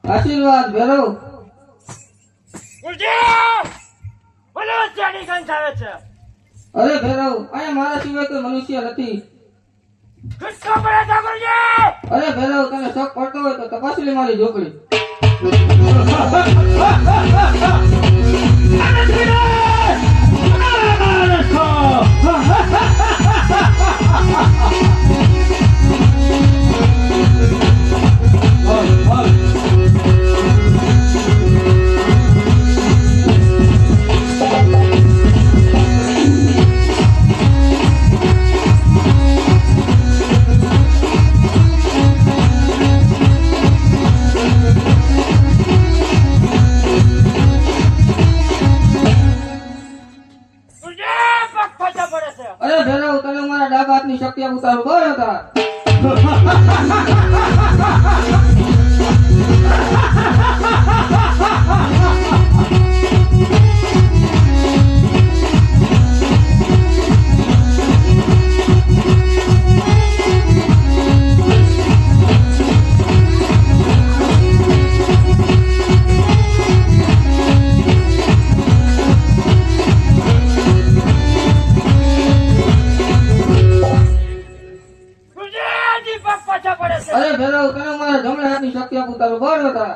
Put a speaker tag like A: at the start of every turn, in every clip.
A: આશીર્વાદ ભેરવ
B: બોલો ચાડી કંઠ આવે છે.
A: અરે ભેરવ અહીંયા મારા સિવાય કોઈ મનુષ્ય નથી.
B: ગુસ્સો પડે તો ગુરુજી.
A: અરે ભેરવ તને શક પડતો હોય તો તપાસી લે મારી ઝોપડી. અરે ભેરવ તને મારા ડાબા હાથની શક્તિ ઉતારું બોલ હતા. અરે ભેરવ તને મારા જમણા હાથની શક્તિ ઉતારું બોલ હતા.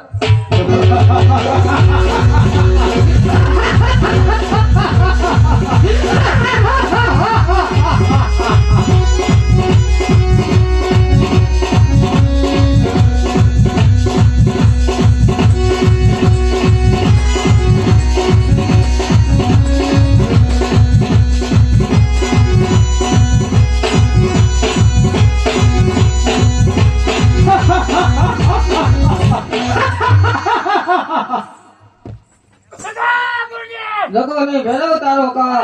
A: જગો ને ભેરવ તારો કા